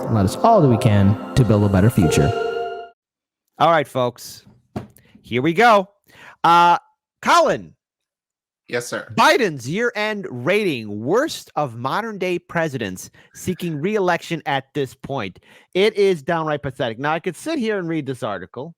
and let us all do we can to build a better future. All right, folks. Here we go. Colin. Yes, sir. Biden's year-end rating, worst of modern-day presidents seeking re-election at this point. It is downright pathetic. Now, I could sit here and read this article,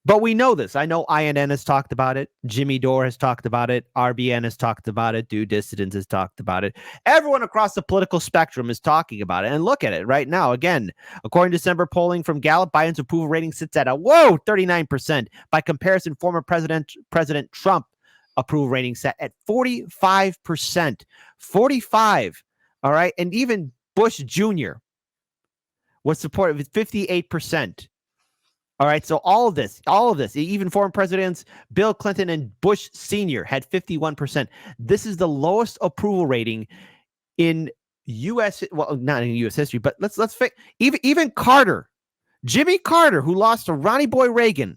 but we know this. I know INN has talked about it. Jimmy Dore has talked about it. RBN has talked about it. Due Dissidents has talked about it. Everyone across the political spectrum is talking about it. And look at it right now. Again, according to December polling from Gallup, Biden's approval rating sits at 39%. By comparison, former President Trump approval rating set at 45%. 45. All right. And even Bush Jr. was supported with 58%. All right, so all of this, even former presidents Bill Clinton and Bush Sr. had 51%. This is the lowest approval rating in U.S. Well, not in U.S. history, but let's even Carter, Jimmy Carter, who lost to Ronnie Boy Reagan,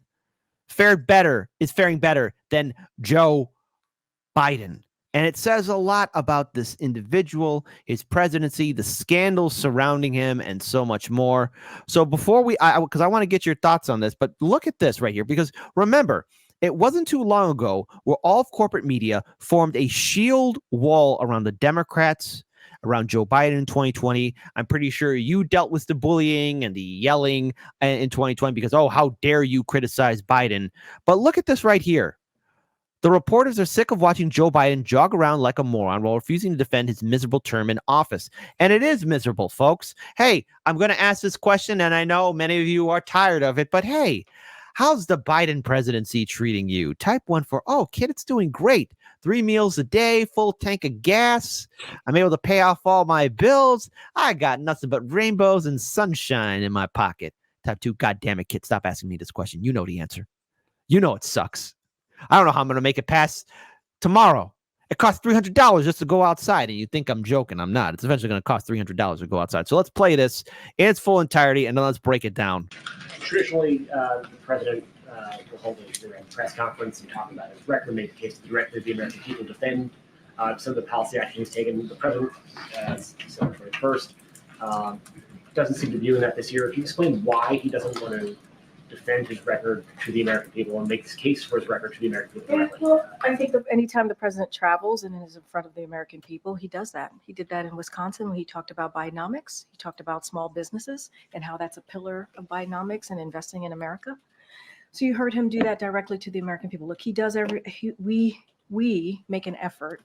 is faring better than Joe Biden. And it says a lot about this individual, his presidency, the scandals surrounding him, and so much more. So before because I want to get your thoughts on this, but look at this right here, because remember, it wasn't too long ago where all of corporate media formed a shield wall around the Democrats, around Joe Biden in 2020. I'm pretty sure you dealt with the bullying and the yelling in 2020 because, oh, how dare you criticize Biden? But look at this right here. The reporters are sick of watching Joe Biden jog around like a moron while refusing to defend his miserable term in office. And it is miserable, folks. Hey, I'm going to ask this question, and I know many of you are tired of it, but hey, how's the Biden presidency treating you? Type 1 for, oh, kid, it's doing great. 3 meals a day, full tank of gas. I'm able to pay off all my bills. I got nothing but rainbows and sunshine in my pocket. Type 2, God damn it, kid, stop asking me this question. You know the answer. You know it sucks. I don't know how I'm going to make it past tomorrow. It costs $300 just to go outside, and you think I'm joking. I'm not. It's eventually going to cost $300 to go outside. So let's play this in its full entirety, and then let's break it down. Traditionally, the president will hold a press conference and talk about his record, make the case directly to the American people, defend some of the policy actions taken. The president, September 1st, doesn't seem to be doing that this year. Can you explain why he doesn't want to defend his record to the American people and make his case for his record to the American people? Yeah, well, I think that anytime the president travels and is in front of the American people, he does that. He did that in Wisconsin when he talked about Bidenomics. He talked about small businesses and how that's a pillar of Bidenomics and investing in America. So you heard him do that directly to the American people. Look, he does we make an effort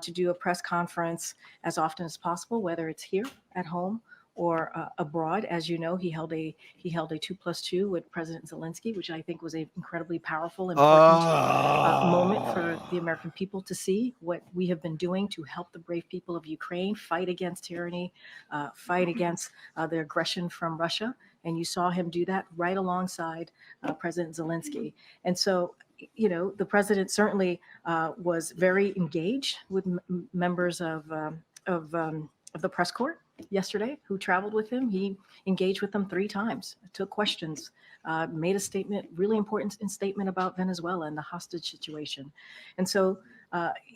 to do a press conference as often as possible, whether it's here at home or abroad. As you know, he held a 2+2 with President Zelensky, which I think was an incredibly powerful, important moment for the American people to see what we have been doing to help the brave people of Ukraine fight against tyranny, fight against the aggression from Russia. And you saw him do that right alongside President Zelensky. And so, you know, the president certainly was very engaged with members of the press corps yesterday who traveled with him. He engaged with them 3 times, took questions, made a statement, really important statement about Venezuela and the hostage situation. And so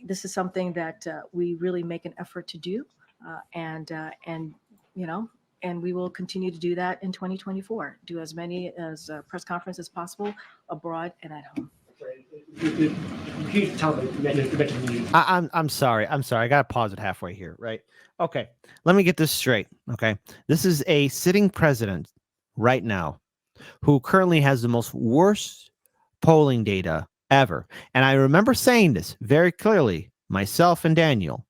this is something that we really make an effort to do. And you know, and we will continue to do that in 2024, do as many as press conferences as possible abroad and at home. I'm sorry. I got to pause it halfway here, right? Okay. Let me get this straight. Okay. This is a sitting president right now who currently has the most worst polling data ever. And I remember saying this very clearly, myself and Daniel.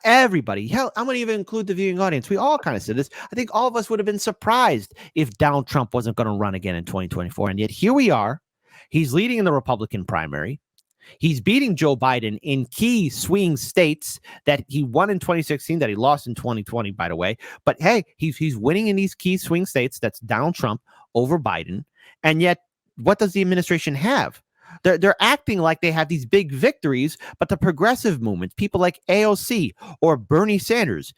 Everybody, hell, I'm going to even include the viewing audience. We all kind of said this. I think all of us would have been surprised if Donald Trump wasn't going to run again in 2024. And yet here we are. He's leading in the Republican primary. He's beating Joe Biden in key swing states that he won in 2016, that he lost in 2020, by the way. But hey, he's winning in these key swing states. That's Donald Trump over Biden. And yet, what does the administration have? They're acting like they have these big victories, but the progressive movements, people like AOC or Bernie Sanders,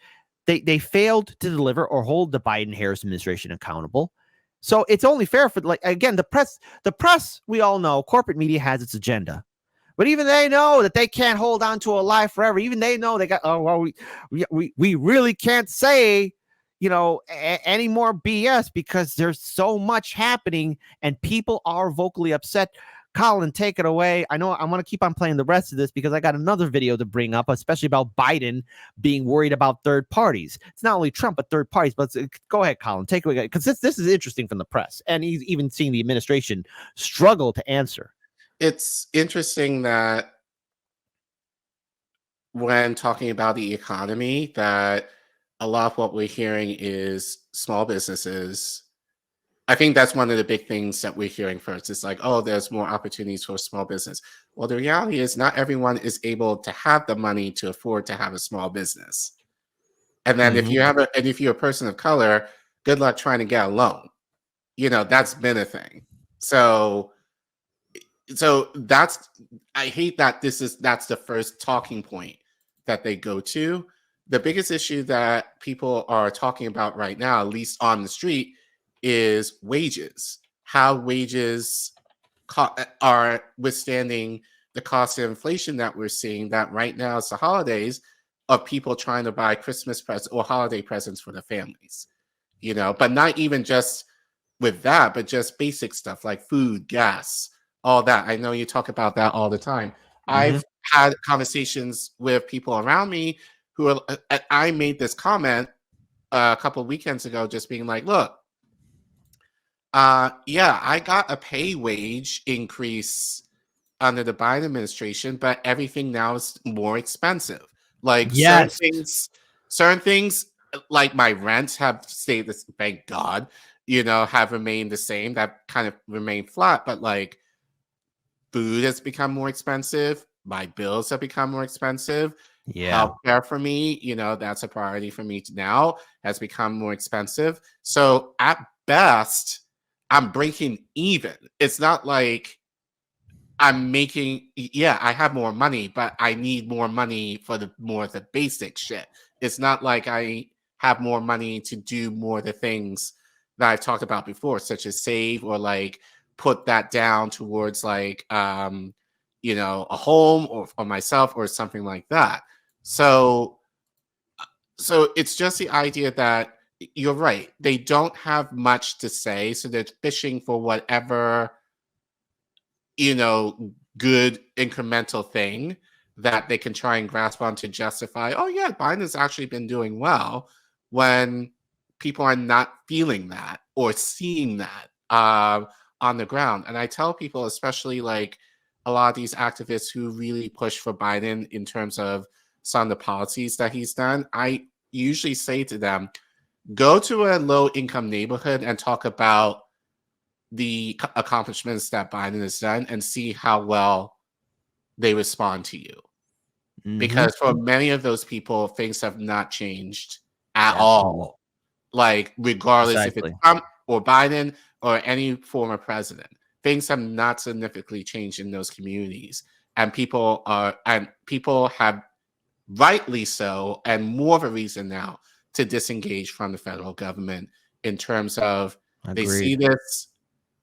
they failed to deliver or hold the Biden-Harris administration accountable. So it's only fair for, like, again, the press, we all know, corporate media has its agenda. But even they know that they can't hold on to a lie forever. Even they know they got, oh, well, we really can't say, any more BS, because there's so much happening and people are vocally upset. Colin, take it away. I know I want to keep on playing the rest of this because I got another video to bring up, especially about Biden being worried about third parties. It's not only Trump, but third parties. But go ahead, Colin, take it away, because this is interesting from the press. And he's even seeing the administration struggle to answer. It's interesting that when talking about the economy, that a lot of what we're hearing is small businesses. I think that's one of the big things that we're hearing first. It's like, oh, there's more opportunities for small business. Well, the reality is not everyone is able to have the money to afford to have a small business. And then if you're a person of color, good luck trying to get a loan. That's been a thing. So I hate that that's the first talking point that they go to. The biggest issue that people are talking about right now, at least on the street, is wages. How wages are withstanding the cost of inflation that we're seeing, that right now it's the holidays of people trying to buy Christmas presents or holiday presents for their families. But not even just with that, but just basic stuff like food, gas, all that. I know you talk about that all the time. I've had conversations with people around me who are, I made this comment a couple of weekends ago, just being like, look, yeah, I got a pay wage increase under the Biden administration, but everything now is more expensive. Like Yes. certain things like my rents have stayed this, thank God, have remained the same. That kind of remained flat, but like food has become more expensive. My bills have become more expensive. Yeah. Healthcare for me, that's a priority for me now, has become more expensive. So at best, I'm breaking even. It's not like I'm making, I have more money, but I need more money for the basic shit. It's not like I have more money to do more of the things that I've talked about before, such as save or like put that down towards like, a home or for myself or something like that. So it's just the idea that you're right. They don't have much to say. So they're fishing for whatever, good incremental thing that they can try and grasp on to justify, oh yeah, Biden has actually been doing well, when people are not feeling that or seeing that on the ground. And I tell people, especially like a lot of these activists who really push for Biden in terms of some of the policies that he's done, I usually say to them, go to a low-income neighborhood and talk about the accomplishments that Biden has done and see how well they respond to you. Because for many of those people, things have not changed at all. Like, regardless if it's Trump or Biden or any former president, things have not significantly changed in those communities. And people have, rightly so, and more of a reason now to disengage from the federal government in terms of they see this,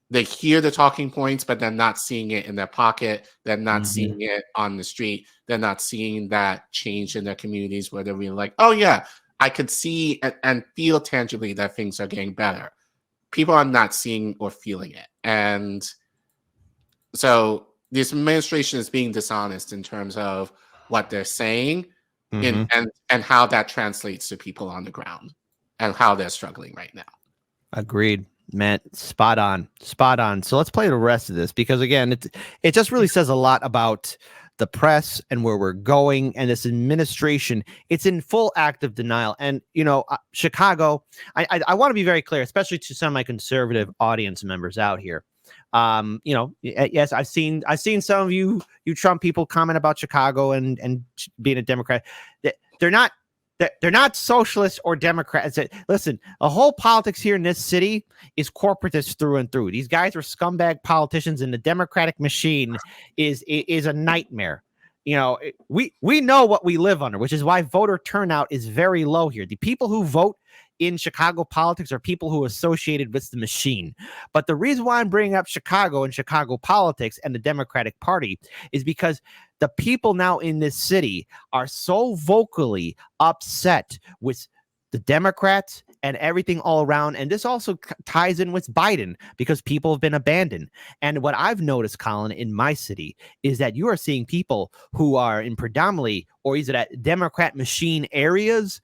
they hear the talking points, but they're not seeing it in their pocket. They're not seeing it on the street. They're not seeing that change in their communities where they're really like, oh yeah, I could see and feel tangibly that things are getting better. People are not seeing or feeling it. And so this administration is being dishonest in terms of what they're saying and how that translates to people on the ground and how they're struggling right now. Agreed, man. Spot on. So let's play the rest of this, because again, it just really says a lot about the press and where we're going, and this administration. It's in full active denial. And Chicago, I want to be very clear, especially to some of my conservative audience members out here. Yes, I've seen some of you Trump people comment about Chicago and being a Democrat. They're not socialists or Democrats. Listen, the whole politics here in this city is corporatist through and through. These guys are scumbag politicians, and the Democratic machine is a nightmare. We know what we live under, which is why voter turnout is very low here. The people who vote in Chicago politics are people who are associated with the machine. But the reason why I'm bringing up Chicago and Chicago politics and the Democratic Party is because the people now in this city are so vocally upset with the Democrats and everything all around. And this also ties in with Biden because people have been abandoned. And what I've noticed, Colin, in my city is that you are seeing people who are in predominantly, or is it at Democrat machine areas,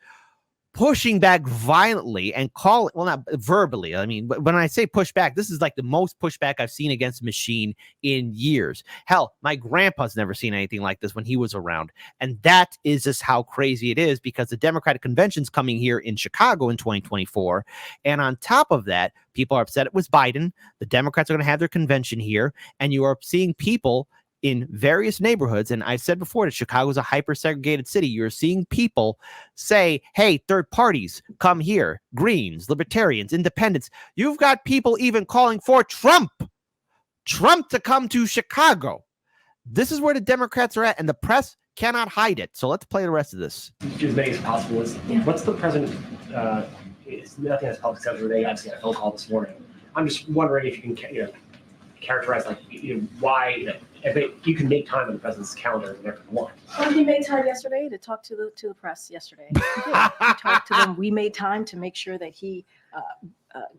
pushing back violently and call it, well, not verbally. I mean, but when I say pushback, this is like the most pushback I've seen against machine in years. Hell, my grandpa's never seen anything like this when he was around. And that is just how crazy it is, because the Democratic convention's coming here in Chicago in 2024. And on top of that, people are upset it was Biden. The Democrats are going to have their convention here. And you are seeing people in various neighborhoods, and I've said before that Chicago is a hyper-segregated city. You're seeing people say, hey, third parties, come here. Greens, libertarians, independents. You've got people even calling for Trump to come to Chicago. This is where the Democrats are at, and the press cannot hide it. So let's play the rest of this. As many as possible. What's the president? It's nothing that's public sector. They obviously had a phone call this morning. I'm just wondering if you can, characterize why if you can make time on the president's calendar whenever you want. Well, he made time yesterday to talk to the press yesterday. He did. He talked to them. We made time to make sure that he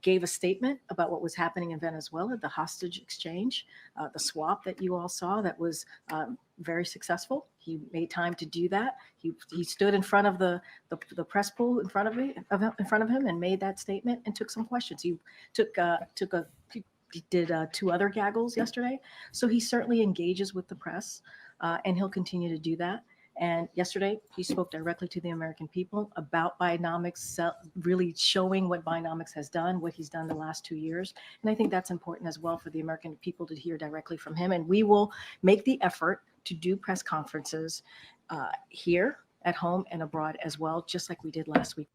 gave a statement about what was happening in Venezuela, the hostage exchange, the swap that you all saw that was very successful. He made time to do that. He stood in front of the press pool in front of him and made that statement and took some questions. He did 2 other gaggles yesterday. So he certainly engages with the press, and he'll continue to do that. And yesterday, he spoke directly to the American people about Bidenomics, really showing what Bidenomics has done, what he's done the last 2 years. And I think that's important as well for the American people to hear directly from him. And we will make the effort to do press conferences here at home and abroad as well, just like we did last week.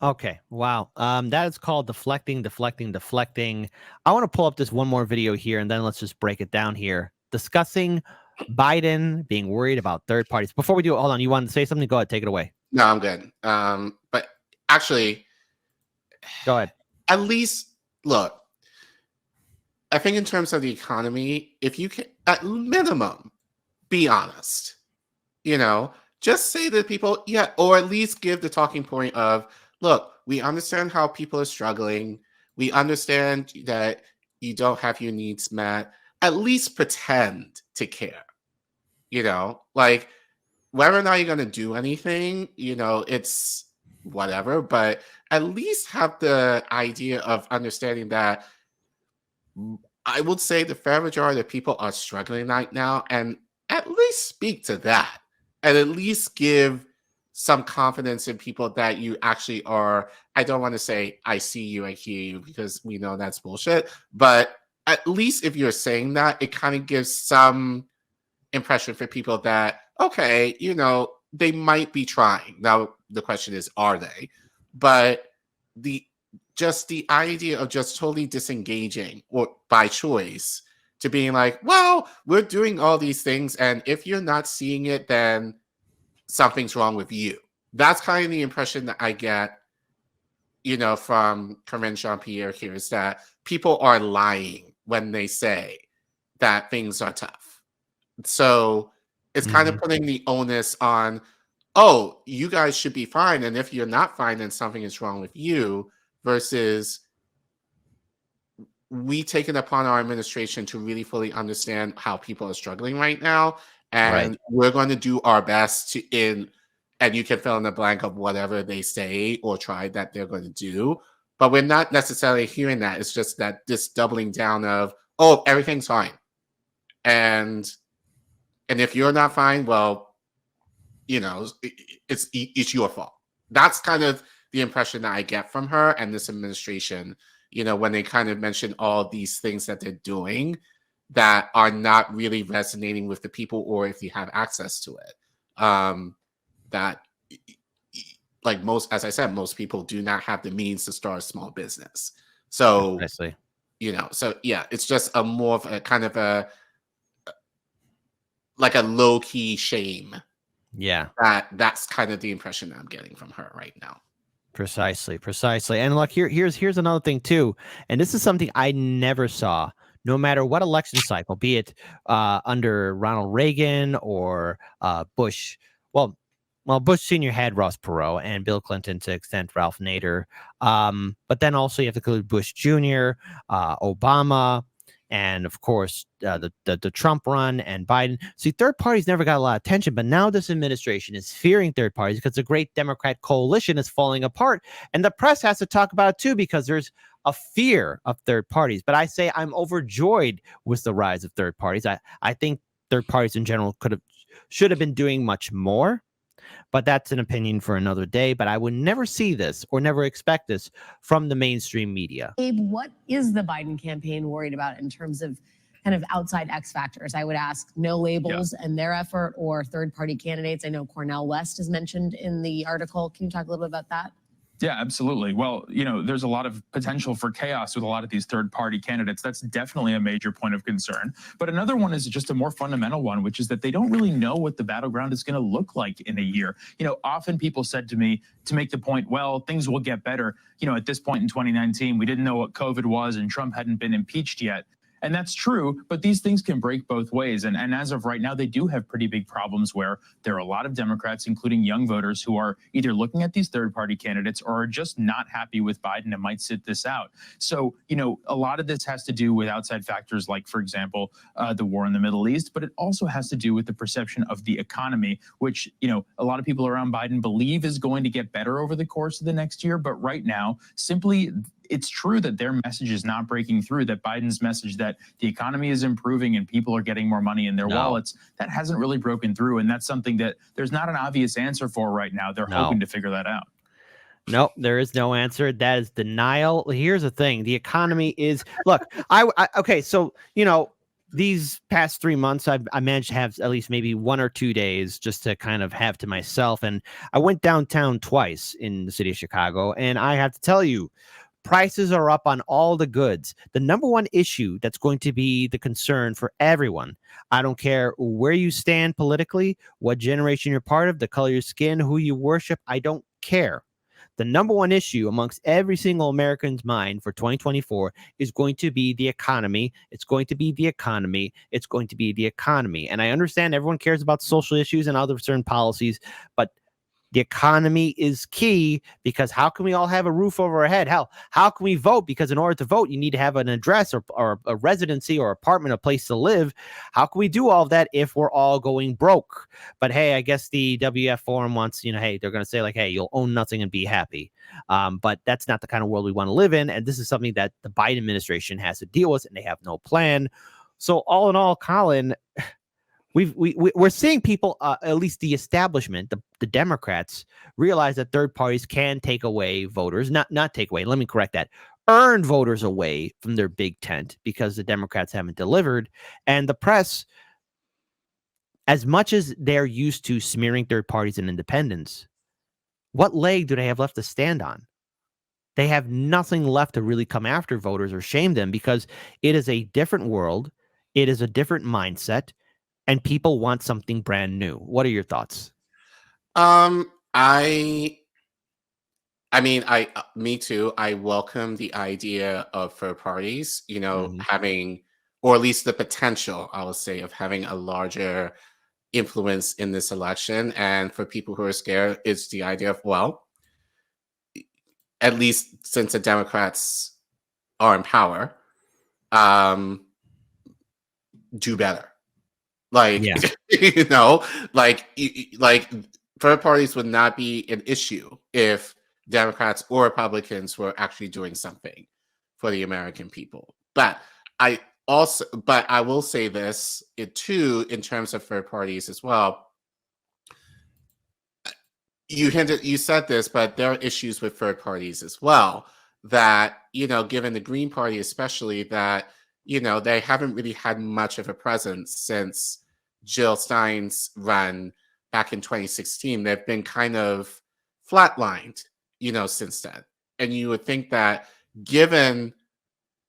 Okay. Wow. That is called deflecting. I want to pull up this one more video here, and then let's just break it down here. Discussing Biden being worried about third parties. Before we do it, hold on. You wanted to say something? Go ahead. Take it away. No, I'm good. But actually, go ahead. At least, look, I think in terms of the economy, if you can, at minimum, be honest. Just say to people, yeah, or at least give the talking point of, look, we understand how people are struggling. We understand that you don't have your needs met. At least pretend to care. Like whether or not you're going to do anything, it's whatever. But at least have the idea of understanding that I would say the fair majority of people are struggling right now, and at least speak to that, and at least give some confidence in people that you actually are. I don't want to say I see you, I hear you, because we know that's bullshit. But at least if you're saying that, it kind of gives some impression for people that, okay, they might be trying. Now, the question is, are they? But the idea of just totally disengaging, or by choice, to being like, well, we're doing all these things, and if you're not seeing it, then something's wrong with you. That's kind of the impression that I get, from Corinne Jean-Pierre here, is that people are lying when they say that things are tough. So it's kind of putting the onus on, oh, you guys should be fine, and if you're not fine, then something is wrong with you, versus we take it upon our administration to really fully understand how people are struggling right now. And we're going to do our best and you can fill in the blank of whatever they say or try that they're going to do. But we're not necessarily hearing that. It's just that this doubling down of, oh, everything's fine. And if you're not fine, well, it's your fault. That's kind of the impression that I get from her and this administration, when they kind of mention all these things that they're doing that are not really resonating with the people, or if you have access to it, that, like as I said, most people do not have the means to start a small business. So, so yeah, it's just a more of a kind of like a low key shame. Yeah. That's kind of the impression I'm getting from her right now. Precisely. And look, here's another thing too. And this is something I never saw, no matter what election cycle, be it under Ronald Reagan or Bush. Well, well, Bush Sr. had Ross Perot and Bill Clinton to extent Ralph Nader. But then also you have to include Bush Jr., Obama, and of course the Trump run and Biden. See, third parties never got a lot of attention, but now this administration is fearing third parties because the great Democrat coalition is falling apart, and the press has to talk about it too because there's a fear of third parties. But I say I'm overjoyed with the rise of third parties. I think third parties in general should have been doing much more. But that's an opinion for another day. But I would never see this or never expect this from the mainstream media. Abe, what is the Biden campaign worried about in terms of kind of outside X factors? I would ask no labels and their effort or third-party candidates. I know Cornel West is mentioned in the article. Can you talk a little bit about that? Yeah, absolutely. Well, there's a lot of potential for chaos with a lot of these third-party candidates. That's definitely a major point of concern. But another one is just a more fundamental one, which is that they don't really know what the battleground is going to look like in a year. Often people said to me to make the point, well, things will get better. At this point in 2019, we didn't know what COVID was and Trump hadn't been impeached yet. And that's true, but these things can break both ways. And as of right now, they do have pretty big problems where there are a lot of Democrats, including young voters, who are either looking at these third-party candidates or are just not happy with Biden and might sit this out. So, a lot of this has to do with outside factors like, for example, the war in the Middle East, but it also has to do with the perception of the economy, which, a lot of people around Biden believe is going to get better over the course of the next year. But right now, simply it's true that their message is not breaking through, that Biden's message that the economy is improving and people are getting more money in their wallets, that hasn't really broken through. And that's something that there's not an obvious answer for right now. They're hoping to figure that out. Nope, there is no answer. That is denial. Here's the thing. The economy is, look, okay, so, these past 3 months, I managed to have at least maybe 1 or 2 days just to kind of have to myself. And I went downtown twice in the city of Chicago, and I have to tell you, prices are up on all the goods. The number one issue that's going to be the concern for everyone. I don't care where you stand politically, what generation you're part of, the color of your skin, who you worship. I don't care. The number one issue amongst every single American's mind for 2024 is going to be the economy. It's going to be the economy. It's going to be the economy. And I understand everyone cares about social issues and other certain policies, but the economy is key, because how can we all have a roof over our head? How can we vote? Because in order to vote, you need to have an address or a residency or apartment, a place to live. How can we do all of that if we're all going broke? But hey, I guess the WF Forum wants, hey, they're going to say like, hey, you'll own nothing and be happy. But that's not the kind of world we want to live in. And this is something that the Biden administration has to deal with, and they have no plan. So all in all, Colin, we're seeing people, at least the establishment, the Democrats, realize that third parties can take away voters, not take away. Let me correct that. Earn voters away from their big tent because the Democrats haven't delivered. And the press, as much as they're used to smearing third parties and independents, what leg do they have left to stand on? They have nothing left to really come after voters or shame them, because it is a different world. It is a different mindset. And people want something brand new. What are your thoughts? Me too. I welcome the idea of third parties, having, or at least the potential, I would say, of having a larger influence in this election. And for people who are scared, it's the idea of, well, at least since the Democrats are in power, do better. Like, yeah. like third parties would not be an issue if Democrats or Republicans were actually doing something for the American people. But I will say this too, in terms of third parties as well. You said this, but there are issues with third parties as well, that, given the Green Party especially, that, they haven't really had much of a presence since Jill Stein's run back in 2016. They've been kind of flatlined, since then. And you would think that, given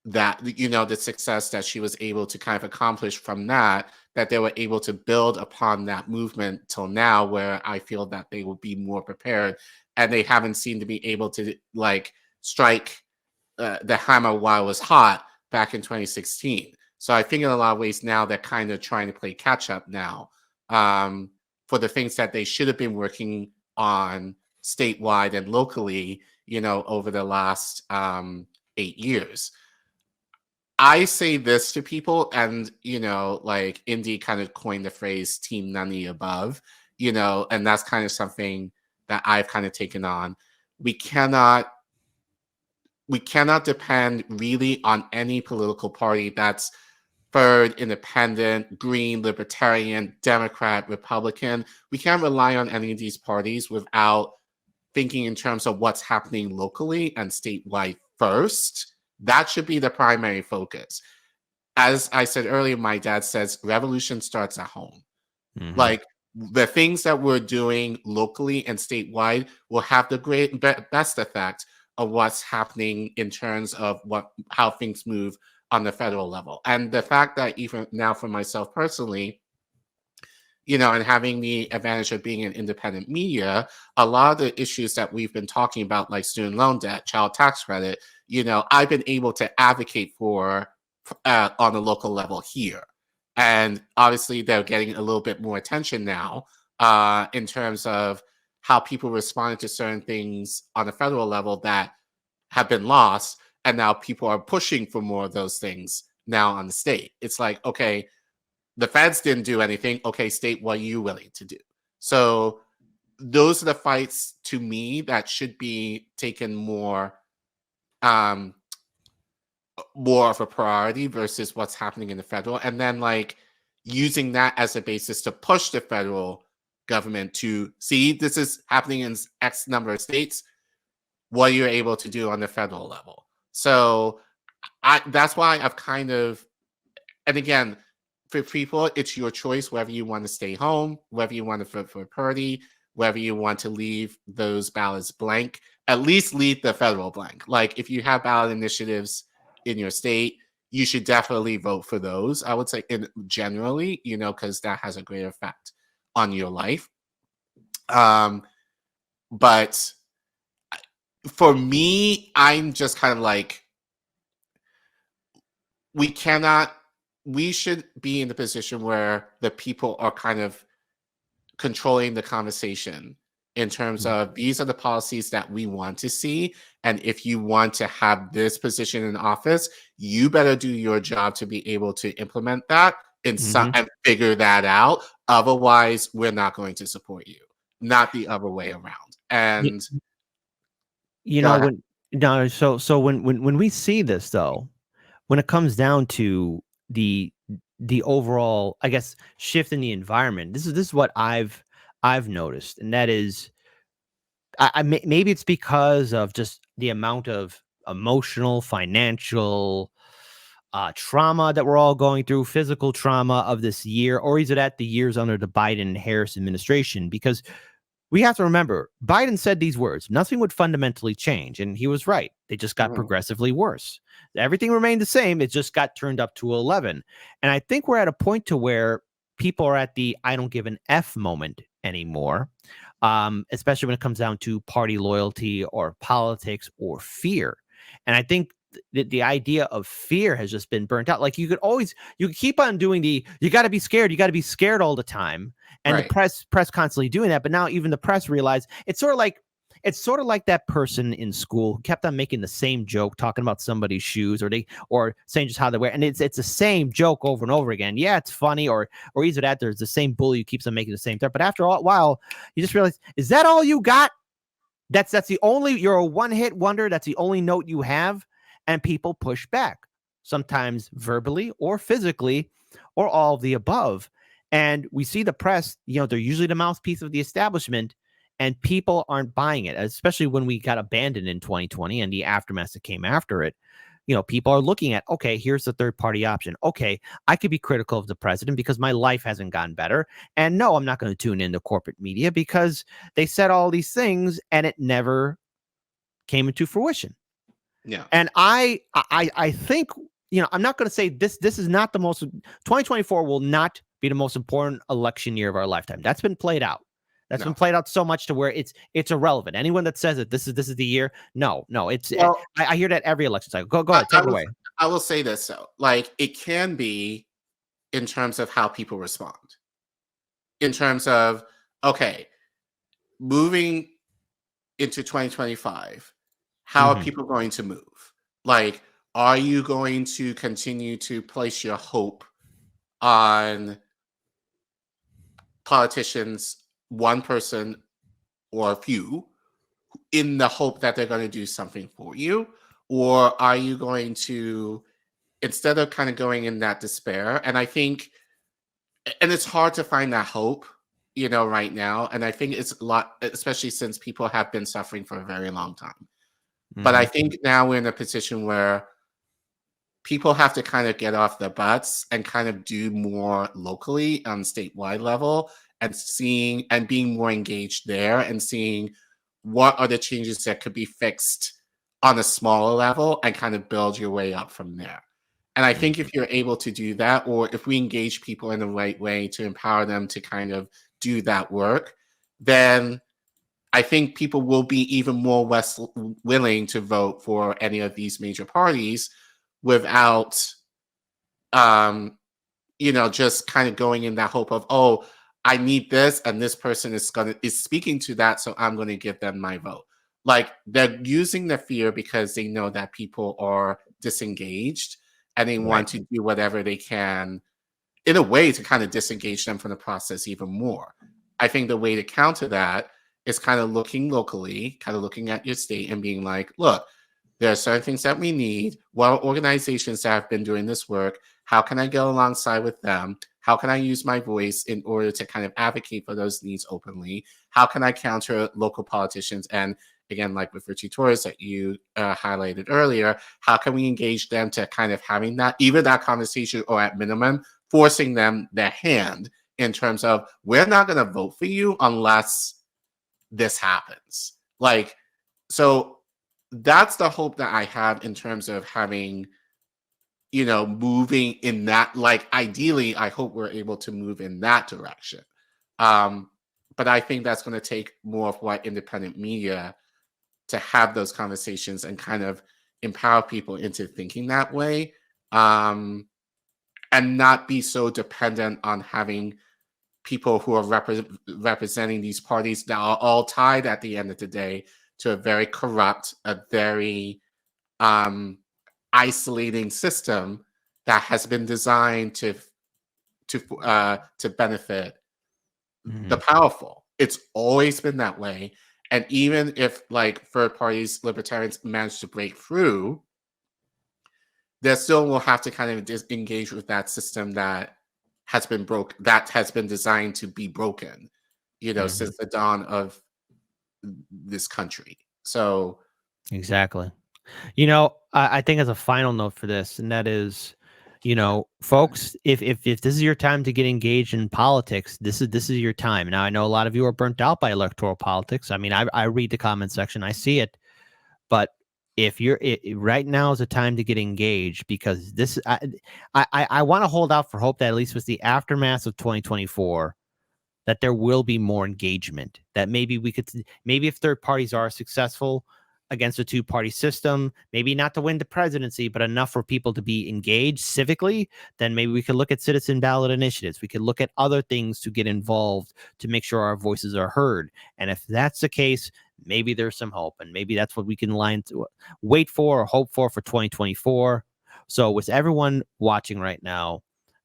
that, the success that she was able to kind of accomplish from that they were able to build upon that movement till now, where I feel that they will be more prepared, and they haven't seemed to be able to strike the hammer while it was hot back in 2016. So I think in a lot of ways now they're kind of trying to play catch up now, for for the things that they should have been working on statewide and locally, over the last 8 years. I say this to people, and like Indy kind of coined the phrase "team none the above," and that's kind of something that I've kind of taken on. We cannot depend really on any political party that's third, independent, green, libertarian, Democrat, Republican. We can't rely on any of these parties without thinking in terms of what's happening locally and statewide first. That should be the primary focus. As I said earlier, my dad says revolution starts at home. Mhm. Like the things that we're doing locally and statewide will have the best effect of what's happening in terms of how things move on the federal level. And the fact that even now for myself personally, and having the advantage of being an independent media, a lot of the issues that we've been talking about, like student loan debt, child tax credit, I've been able to advocate for on a local level here. And obviously they're getting a little bit more attention now in terms of how people responded to certain things on the federal level that have been lost. And now people are pushing for more of those things now on the state. It's like, okay, the feds didn't do anything. Okay, state, what are you willing to do? So those are the fights to me that should be taken more of a priority versus what's happening in the federal. And then like using that as a basis to push the federal government to see this is happening in X number of states, what you're able to do on the federal level. So that's why I've kind of, and again, for people, it's your choice whether you want to stay home, whether you want to vote for Purdy, whether you want to leave those ballots blank. At least leave the federal blank. Like if you have ballot initiatives in your state, you should definitely vote for those. I would say generally, because that has a great effect on your life. But for me, I'm just kind of like, we should be in the position where the people are kind of controlling the conversation in terms of these are the policies that we want to see. And if you want to have this position in office, you better do your job to be able to implement that and figure that out. Otherwise, we're not going to support you, not the other way around. And so when we see this though, when it comes down to the overall, I guess, shift in the environment, this is what I've noticed, and that is, maybe it's because of just the amount of emotional, financial trauma that we're all going through, physical trauma of this year, or is it at the years under the Biden-Harris administration? Because we have to remember, Biden said these words, nothing would fundamentally change. And he was right. They just got progressively worse. Everything remained the same. It just got turned up to 11. And I think we're at a point to where people are at the I don't give an F moment anymore, especially when it comes down to party loyalty or politics or fear. And I think the idea of fear has just been burnt out. Like you could keep on doing you got to be scared. You got to be scared all the time. And the press constantly doing that. But now even the press realize it's sort of like that person in school who kept on making the same joke, talking about somebody's shoes or saying just how they wear. And it's the same joke over and over again. Yeah, it's funny, or either that there's the same bully who keeps on making the same threat. But after a while, you just realize, is that all you got? That's the only, you're a one-hit wonder. That's the only note you have. And people push back, sometimes verbally or physically or all of the above. And we see the press, they're usually the mouthpiece of the establishment, and people aren't buying it, especially when we got abandoned in 2020 and the aftermath that came after it. People are looking at, okay, here's the third party option. Okay, I could be critical of the president because my life hasn't gotten better. And no, I'm not going to tune into corporate media because they said all these things and it never came into fruition. Yeah. And I think, I'm not going to say this is not the most, 2024 will not be the most important election year of our lifetime. That's been played out. That's been played out so much to where it's irrelevant. Anyone that says that this is the year, no, it's, I hear that every election cycle. Go ahead, take it away. I will say this though, like it can be in terms of how people respond, in terms of okay, moving into 2025, how are Mhm. people going to move? Like, are you going to continue to place your hope on politicians, one person or a few, in the hope that they're going to do something for you? Or are you going to, instead of kind of going in that despair, and I think, and it's hard to find that hope, right now. And I think it's a lot, especially since people have been suffering for a very long time. But I Mhm. think now we're in a position where people have to kind of get off their butts and kind of do more locally on statewide level and seeing and being more engaged there and seeing what are the changes that could be fixed on a smaller level and kind of build your way up from there. And I think if you're able to do that, or if we engage people in the right way to empower them to kind of do that work, then I think people will be even more willing to vote for any of these major parties without, um, just kind of going in that hope of, oh, I need this, and this person is speaking to that, so I'm going to give them my vote. Like, they're using the fear because they know that people are disengaged and they want to do whatever they can in a way to kind of disengage them from the process even more. I think the way to counter that is kind of looking locally, kind of looking at your state and being like, look, there are certain things that we need. What are organizations that have been doing this work? How can I go alongside with them? How can I use my voice in order to kind of advocate for those needs openly? How can I counter local politicians? And again, like with Richie Torres that you highlighted earlier, how can we engage them to kind of having that, either that conversation or at minimum, forcing them their hand in terms of, we're not going to vote for you unless this happens. Like, so that's the hope that I have in terms of having, moving in that, like, ideally, I hope we're able to move in that direction. But I think that's going to take more of what independent media to have those conversations and kind of empower people into thinking that way. And not be so dependent on having people who are representing these parties that are all tied at the end of the day to a very corrupt, a very isolating system that has been designed to benefit the powerful. It's always been that way. And even if, like, third parties, libertarians manage to break through, they still will have to kind of disengage with that system that has been that has been designed to be broken, since the dawn of this country. So Exactly. I think as a final note for this, and that is, folks, if this is your time to get engaged in politics, this is your time. Now, I know a lot of you are burnt out by electoral politics. I mean, I read the comment section, I see it, but if you're right now is a time to get engaged, because this I want to hold out for hope that at least with the aftermath of 2024, that there will be more engagement, that maybe if third parties are successful against a two-party system, maybe not to win the presidency, but enough for people to be engaged civically, then maybe we could look at citizen ballot initiatives. We could look at other things to get involved to make sure our voices are heard. And if that's the case, maybe there's some hope, and maybe that's what we can wait for or hope for 2024. So with everyone watching right now,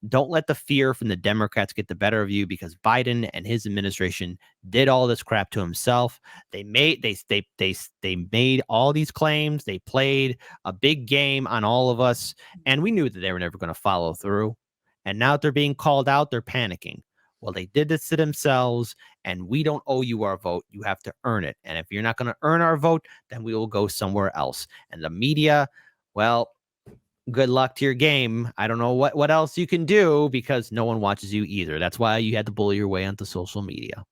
don't let the fear from the Democrats get the better of you, because Biden and his administration did all this crap to himself. They made all these claims. They played a big game on all of us, and we knew that they were never going to follow through. And now that they're being called out, they're panicking. Well, they did this to themselves, and we don't owe you our vote. You have to earn it. And if you're not going to earn our vote, then we will go somewhere else. And the media, well, good luck to your game. I don't know what else you can do, because no one watches you either. That's why you had to bully your way onto social media.